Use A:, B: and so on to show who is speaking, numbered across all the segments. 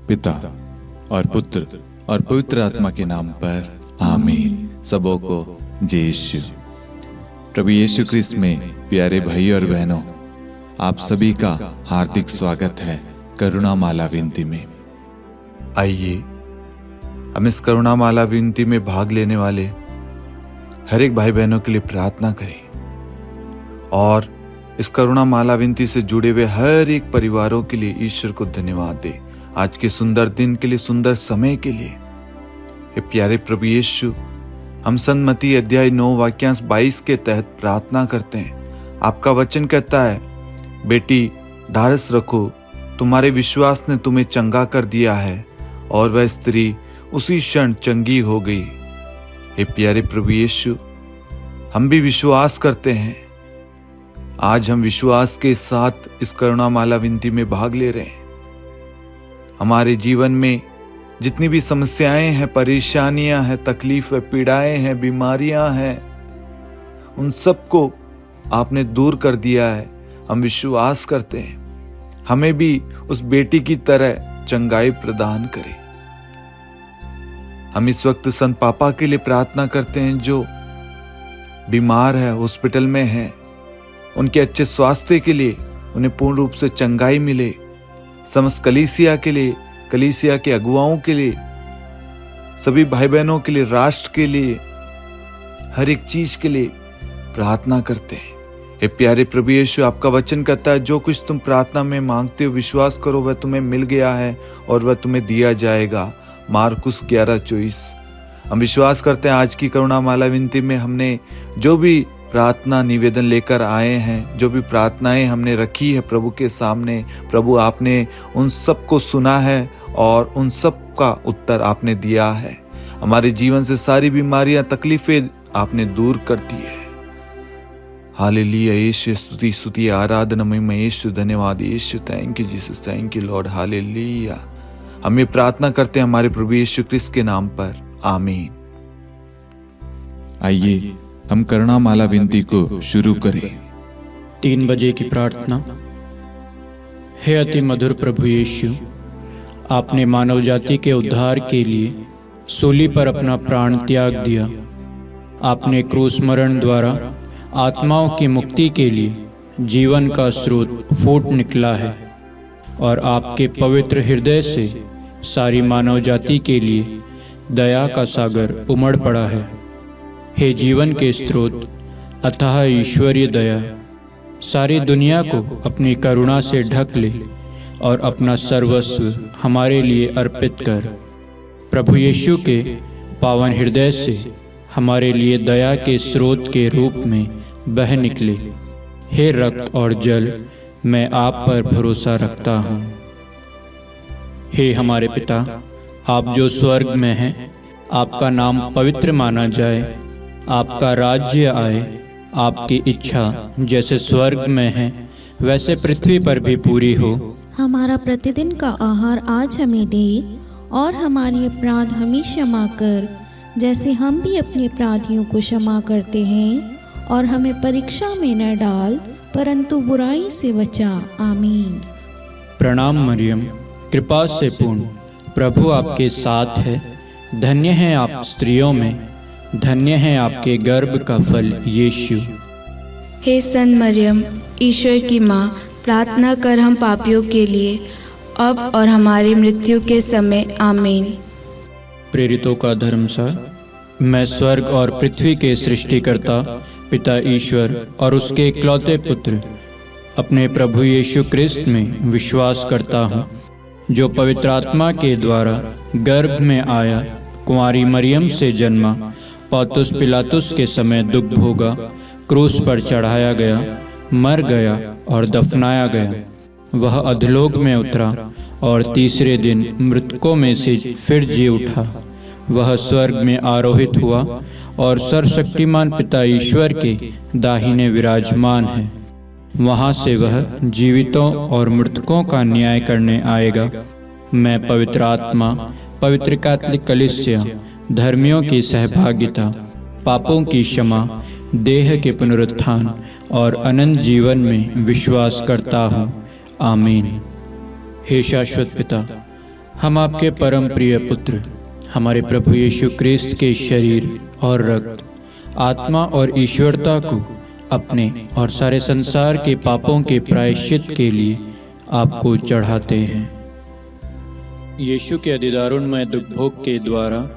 A: पिता और पुत्र और पवित्र आत्मा के नाम पर आमीन। सबों को जय यीशु। प्रभु यीशु क्रिस्त में प्यारे भाई और बहनों, आप सभी का हार्दिक स्वागत है करुणा माला विनती में। आइए हम इस करुणा माला विनती में भाग लेने वाले हर एक भाई बहनों के लिए प्रार्थना करें और इस करुणा माला विनती से जुड़े हुए हर एक परिवारों के लिए ईश्वर को धन्यवाद दे। आज के सुंदर दिन के लिए, सुंदर समय के लिए। ये प्यारे प्रभु यीशु, हम सन्मती अध्याय 9 वाक्यांश 22 के तहत प्रार्थना करते हैं। आपका वचन कहता है, बेटी ढारस रखो, तुम्हारे विश्वास ने तुम्हें चंगा कर दिया है। और वह स्त्री उसी क्षण चंगी हो गई। हे प्यारे प्रभु यीशु, हम भी विश्वास करते हैं। आज हम विश्वास के साथ इस करुणा माला विनती में भाग ले रहे हैं। हमारे जीवन में जितनी भी समस्याएं हैं, परेशानियां हैं, तकलीफ है, पीड़ाएं हैं, बीमारियां हैं, उन सबको आपने दूर कर दिया है। हम विश्वास करते हैं हमें भी उस बेटी की तरह चंगाई प्रदान करे। हम इस वक्त संत पापा के लिए प्रार्थना करते हैं जो बीमार है, हॉस्पिटल में है। उनके अच्छे स्वास्थ्य के लिए उन्हें पूर्ण रूप से चंगाई मिले। समस्त कलीसिया के लिए, कलीसिया के अगुवाओं के लिए, सभी भाई बहनों के लिए, राष्ट्र के लिए, हर एक चीज के लिए प्रार्थना करते हैं। हे प्यारे प्रभु यीशु, आपका वचन कहता है, जो कुछ तुम प्रार्थना में मांगते हो विश्वास करो वह तुम्हें मिल गया है और वह तुम्हें दिया जाएगा। मार्कुस 11:24। हम विश्वास करते हैं आज की करुणा माला विनती में हमने जो भी प्रार्थना निवेदन लेकर आए हैं, जो भी प्रार्थनाएं हमने रखी है प्रभु के सामने, प्रभु आपने उन सब को सुना है और उन सब का उत्तर आपने दिया है। हमारे जीवन से सारी बीमारियां, तकलीफें आपने दूर कर दी है। हालेलुया यीशु, स्तुति स्तुति आराधना महिमा यीशु, धन्यवाद Yeshu, thank you Jesus, thank you Lord, hallelujah. हम ये प्रार्थना करते हैं हमारे प्रभु यीशु क्रिस्त के नाम पर, आमीन। आइए हम करुणा माला विनती को शुरू करें।
B: 3 बजे की प्रार्थना। हे अति मधुर प्रभु यीशु, आपने मानव जाति के उद्धार के लिए सूली पर अपना प्राण त्याग दिया। आपने क्रूस मरण द्वारा आत्माओं की मुक्ति के लिए जीवन का स्रोत फूट निकला है और आपके पवित्र हृदय से सारी मानव जाति के लिए दया का सागर उमड़ पड़ा है। हे जीवन के स्रोत, अथाह ईश्वरीय दया, सारी दुनिया को अपनी करुणा से ढक ले और अपना सर्वस्व हमारे लिए अर्पित कर। प्रभु यीशु के पावन हृदय से हमारे लिए दया के स्रोत के रूप में बह निकले। हे रक्त और जल, मैं आप पर भरोसा रखता हूँ। हे हमारे पिता, आप जो स्वर्ग में हैं, आपका नाम पवित्र माना जाए, आपका राज्य आए, आपकी इच्छा जैसे स्वर्ग में है वैसे पृथ्वी पर भी पूरी हो।
C: हमारा प्रतिदिन का आहार आज हमें दे और हमारे अपराध हमें क्षमा कर, जैसे हम भी अपने अपराधियों को क्षमा करते हैं, और हमें परीक्षा में न डाल परंतु बुराई से बचा, आमीन।
B: प्रणाम मरियम, कृपा से पूर्ण, प्रभु आपके साथ है। धन्य हैं आप स्त्रियों में, धन्य है आपके गर्भ का फल यीशु।
D: हे संत मरियम, ईश्वर की माँ, प्रार्थना कर हम पापियों के लिए, अब और हमारी मृत्यु के समय, आमीन।
B: प्रेरितों का धर्मसार। मैं स्वर्ग और पृथ्वी के सृष्टिकर्ता पिता ईश्वर और उसके इकलौते पुत्र अपने प्रभु यीशु क्रिस्त में विश्वास करता हूँ, जो पवित्र आत्मा के द्वारा गर्भ में आया, कुंवारी मरियम से जन्मा, पौंतुस पिलातुस के समय दुख भोगा, क्रूस पर चढ़ाया गया, मर गया और दफनाया गया। वह अधोलोक में उतरा और तीसरे दिन मृतकों में से फिर जी उठा। वह स्वर्ग में आरोहित हुआ और सर्वशक्तिमान पिता ईश्वर के दाहिने विराजमान है। वहाँ से वह जीवितों और मृतकों का न्याय करने आएगा। मैं पवित्र आत्मा, पवित्र कैथोलिक कलीसिया, धर्मियों की सहभागिता, पापों की क्षमा, देह के पुनरुत्थान और अनंत जीवन में विश्वास करता हूँ, आमीन। हे शाश्वत पिता, हम आपके परम प्रिय पुत्र हमारे प्रभु यीशु क्रिस्त के शरीर और रक्त, आत्मा और ईश्वरता को अपने और सारे संसार के पापों के प्रायश्चित के लिए आपको चढ़ाते हैं। यीशु के अधिदारुणमय दुख भोग के द्वारा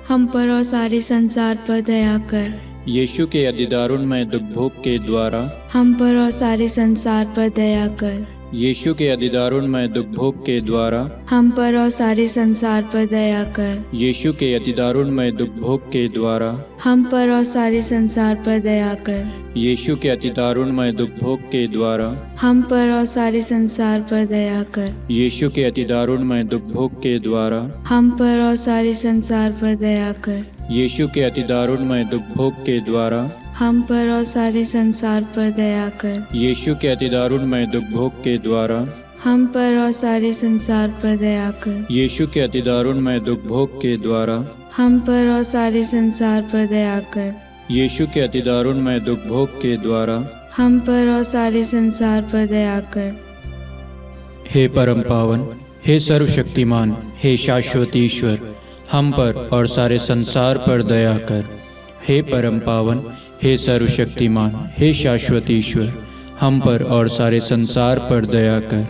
D: हम पर और सारे संसार पर दया कर।
B: यीशु के अधिदारुणमय दुख भोग के द्वारा
D: हम पर और सारे संसार पर दया कर।
B: यीशु के अधिदारुणमय दुख भोग के द्वारा
D: हम पर और सारे संसार पर दया कर।
B: यीशु के अधिदारुणमय दुख भोग के द्वारा
D: हम पर और सारे संसार पर दया कर।
B: यीशु के अधिदारुणमय दुख भोग के द्वारा
D: हम पर और सारे संसार पर दया कर।
B: यीशु के अधिदारुणमय दुख भोग के द्वारा
D: हम पर और सारे संसार पर दया कर।
B: यीशु के अधिदारुणमय दुख भोग के द्वारा
D: हम पर और सारे संसार पर दया कर।
B: यीशु के अधिदारुणमय दुख भोग के द्वारा
D: हम पर और सारे संसार पर दया कर।
B: यीशु के अधिदारुणमय दुख भोग के द्वारा
D: हम पर और सारे संसार पर दया कर।
B: यीशु के अधिदारुणमय दुख भोग के द्वारा
D: हम पर और सारे संसार पर दया कर।
B: हे परम पावन, हे सर्वशक्तिमान, हे शाश्वत ईश्वर, हम पर और सारे संसार पर दया कर। हे परम पावन, हे सर्वशक्तिमान, हे शाश्वत ईश्वर, हम पर और सारे संसार पर दया कर।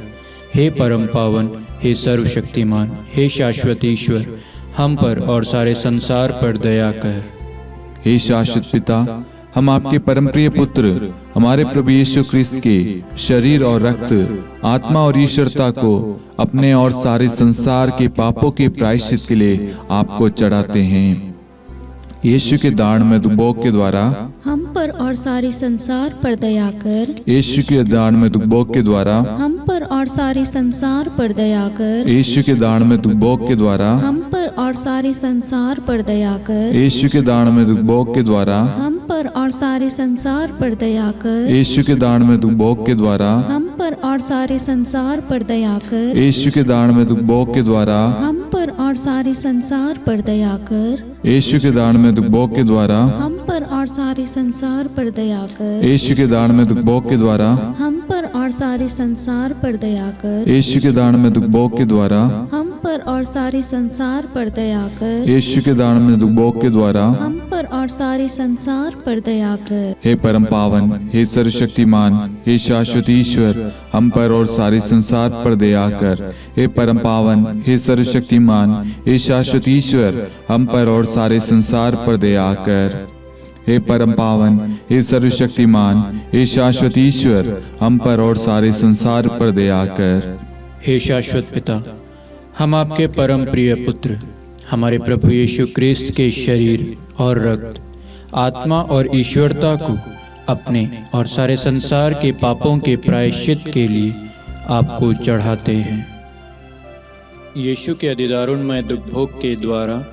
B: हे परम पावन, हे सर्वशक्तिमान, हे शाश्वत ईश्वर, हम पर और सारे संसार पर दया कर।
A: हे शाश्वत पिता, हम आपके परमप्रिय पुत्र हमारे प्रभु यीशु क्रिस्त के शरीर और रक्त, आत्मा और ईश्वरता को अपने और सारे संसार के पापों के प्रायश्चित के लिए आपको चढ़ाते हैं। यीशु के दारुणमय दुख भोग के द्वारा
C: हम पर और सारे संसार पर दया कर।
A: यीशु के दारुणमय दुख भोग के द्वारा
C: हम पर और सारे संसार पर दया कर।
A: यीशु के दारुणमय दुख भोग के द्वारा
C: हम पर और सारे संसार पर दया कर।
A: यीशु के दारुणमय दुख भोग के द्वारा
C: हम पर और सारे संसार पर दया कर।
A: यीशु के दारुणमय दुख भोग के द्वारा
C: हम पर और सारे संसार पर दया कर।
A: यीशु के दारुणमय दुख भोग के द्वारा
C: हम पर और सारे संसार पर दया कर।
A: यीशु के दारुणमय दुख भोग के द्वारा
C: हम पर और सारे संसार पर दया कर।
A: यीशु के दारुणमय दुख भोग के द्वारा
C: हम पर और सारे संसार पर दया कर।
A: यीशु के दारुणमय दुख भोग के द्वारा
C: हम पर और सारे संसार पर दया कर।
A: यीशु के दारुणमय दुख भोग के द्वारा
C: हम पर और सारे संसार पर दया कर।
A: हे परम पावन, हे सर्वशक्तिमान, हे शाश्वत ईश्वर, हम पर और सारे संसार पर दया कर। हे परम पावन, हे सर्वशक्तिमान, हे शाश्वत ईश्वर, हम पर और सारे संसार पर दया कर। हे परम पावन, हे सर्वशक्तिमान, हे शाश्वत ईश्वर, हम पर और सारे संसार पर दया कर।
B: हे शाश्वत पिता, हम आपके परम प्रिय पुत्र हमारे प्रभु यीशु क्रिस्त के शरीर और रक्त, आत्मा और ईश्वरता को अपने और सारे संसार के पापों के प्रायश्चित के लिए आपको चढ़ाते हैं। यीशु के अधिदारुणमय दुख भोग के द्वारा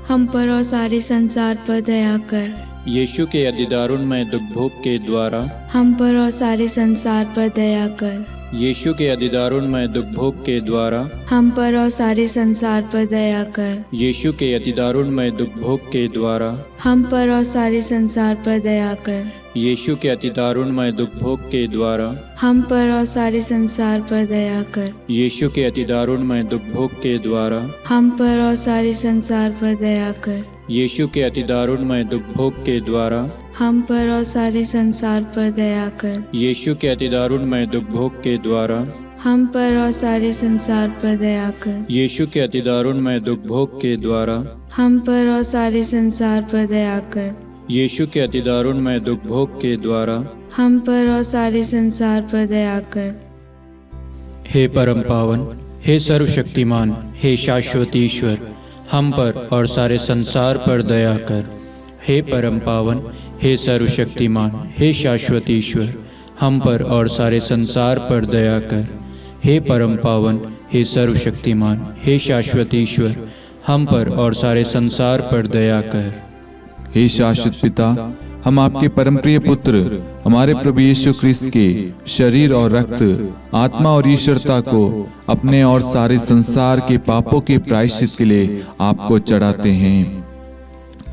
D: हम पर और सारे संसार पर दया कर।
B: यीशु के अधिदारुणमय दुख भोग के द्वारा
D: हम पर और सारे संसार पर दया कर।
B: यीशु के अधिदारुणमय दुख भोग के द्वारा
D: हम पर और सारे संसार पर दया कर।
B: यीशु के अधिदारुणमय दुख भोग के द्वारा
D: हम पर और सारे संसार पर दया कर।
B: यीशु के अधिदारुणमय दुख भोग के द्वारा
D: हम पर और सारे संसार पर दया कर।
B: यीशु के अधिदारुणमय दुख भोग के द्वारा
D: हम पर और सारे संसार पर दया कर।
B: यीशु के अधिदारुणमय दुख भोग के द्वारा
D: हम पर और सारे संसार पर दया कर।
B: यीशु के अधिदारुणमय दुख भोग के द्वारा
D: हम पर और सारे संसार पर दया कर।
B: यीशु के अधिदारुणमय दुख भोग के द्वारा
D: हम पर और सारे संसार पर दया कर।
B: यीशु के अधिदारुणमय दुख भोग के द्वारा
D: हम पर और सारे संसार पर दया कर।
B: हे परम पावन, हे सर्वशक्तिमान, हे शाश्वत ईश्वर, हम पर और सारे संसार पर दया कर। हे परम पावन, हे सर्वशक्तिमान, हे शाश्वत ईश्वर, हम पर और सारे संसार पर दया कर। हे परम पावन, हे सर्वशक्तिमान, हे शाश्वत ईश्वर, हम पर और सारे संसार पर दया कर।
A: हे शाश्वत पिता, हम आपके परमप्रिय पुत्र हमारे प्रभु यीशु क्रिस्त के शरीर और रक्त, आत्मा और ईश्वरता को अपने और सारे संसार के पापों के प्रायश्चित के लिए आपको चढ़ाते हैं।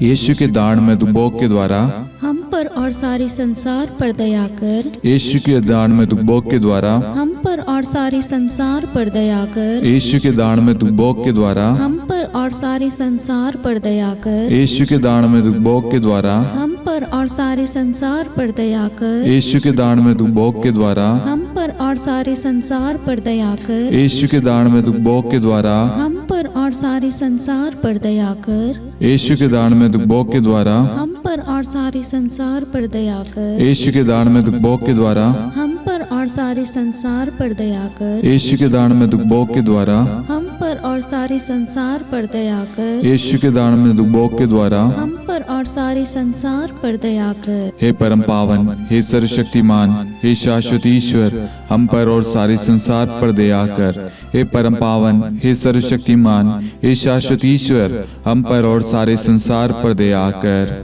A: यीशु के दारुणमय दुख भोग के द्वारा
C: हम पर और सारे संसार पर दया कर।
A: यीशु के दान में दुखभोग के द्वारा
C: हम पर और सारे संसार पर दया कर।
A: यीशु के दान में दुखभोग के द्वारा
C: हम पर और सारे संसार पर दया कर।
A: यीशु के दान में दुखभोग के द्वारा
C: हम पर और सारे संसार पर दया कर।
A: यीशु के दान में दुखभोग के द्वारा
C: हम पर और सारे संसार पर दया कर।
A: यीशु के दान में दुखभोग के द्वारा
C: हम पर और सारे संसार पर दया कर।
A: यीशु के दान में दुखभोग के द्वारा
C: हम पर और सारे संसार पर दया कर।
A: यीशु के दान में दुखभोग के द्वारा
C: हम पर और सारे संसार पर दया कर।
A: यीशु के दान में दुखभोग के द्वारा
C: हम पर और सारे संसार पर दया कर।
A: यीशु के दान में दुखभोग के द्वारा
C: हम पर और सारे संसार पर दया कर।
A: हे परम पावन, हे सर्वशक्तिमान, हे शाश्वत ईश्वर, हम पर और सारे संसार पर दया कर। हे परम पावन, हे सर्वशक्तिमान, हे शाश्वत ईश्वर, हम पर और सारे संसार पर दया कर।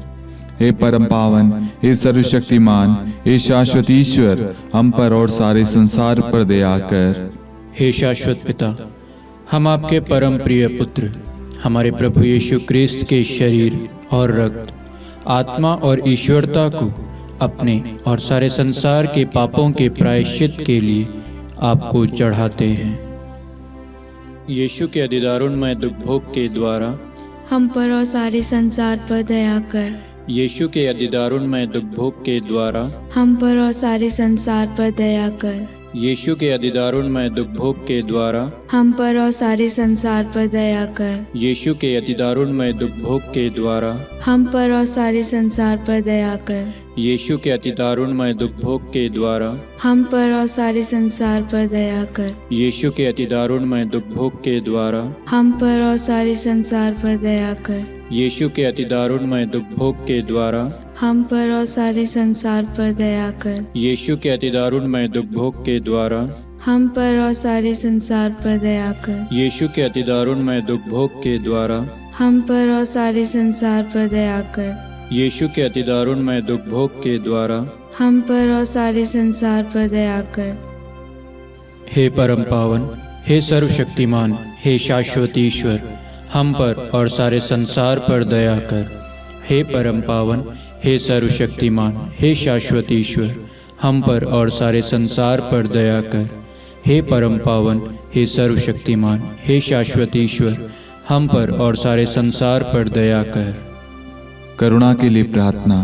A: हे परम पावन, हे सर्वशक्तिमान, हे शाश्वत ईश्वर, हम पर और सारे संसार पर दया कर।
B: हे शाश्वत पिता, हम आपके परम प्रिय पुत्र हमारे प्रभु यीशु क्रिस्त के शरीर और रक्त, आत्मा और ईश्वरता को अपने और सारे संसार के पापों के प्रायश्चित के लिए आपको चढ़ाते हैं। यीशु के अधिदारुणमय दुखभोग के द्वारा
D: हम पर और सारे संसार पर दया कर।
B: यीशु के अधिदारुणमय दुखभोग के द्वारा
D: हम पर और सारे संसार पर दया कर।
B: यीशु के अधिदारुणमय दुखभोग के द्वारा
D: हम पर और सारे संसार पर दया कर।
B: यीशु के अधिदारुणमय दुखभोग के द्वारा
D: हम पर और सारे संसार पर दया कर।
B: यीशु के अधिदारुणमय दुखभोग के द्वारा
D: हम पर और सारे संसार पर दया कर।
B: यीशु के अधिदारुणमय दुखभोग के द्वारा
D: हम पर और सारे संसार पर दया कर।
B: यीशु के अधिदारुणमय दुखभोग के द्वारा
D: हम पर और सारे संसार पर दया कर।
B: यीशु के अधिदारुणमय दुखभोग के द्वारा
D: हम पर और सारे संसार पर दया कर।
B: यीशु के अधिदारुणमय दुखभोग के द्वारा
D: हम पर और सारे संसार पर दया कर।
B: यीशु के अधिदारुणमय दुखभोग के द्वारा
D: हम पर और सारे संसार पर दया कर।
B: हे परम पावन, हे सर्वशक्तिमान, हे शाश्वत ईश्वर, हम पर और सारे संसार पर दया कर। हे परम पावन, हे सर्वशक्तिमान, हे शाश्वत ईश्वर, हम पर और सारे संसार पर दया कर। हे परम पावन, हे सर्वशक्तिमान, हे शाश्वत ईश्वर, हम पर और सारे संसार पर दया कर।
A: करुणा के लिए प्रार्थना।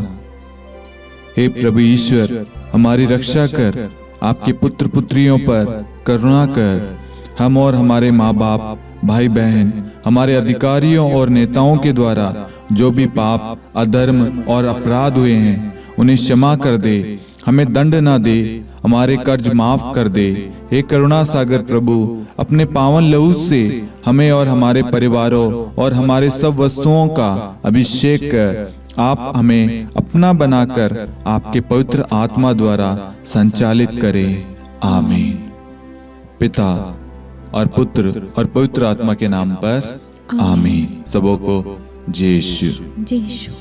A: हे प्रभु ईश्वर, हमारी रक्षा कर, आपके पुत्र पुत्रियों पर करुणा कर। हम और हमारे माँ बाप, भाई बहन, हमारे अधिकारियों और नेताओं के द्वारा जो भी पाप, अधर्म और अपराध हुए हैं उन्हें क्षमा कर दे, हमें दंड ना दे, हमारे कर्ज माफ कर दे। हे करुणा सागर प्रभु, अपने पावन लहू से हमें और हमारे परिवारों और हमारे सब वस्तुओं का अभिषेक कर। आप हमें अपना बनाकर आपके पवित्र आत्मा द्वारा संचालित करें। आमीन। पिता और पुत्र और पवित्र आत्मा के नाम पर आमीन। सबों को जय यीशु।
C: जय यीशु।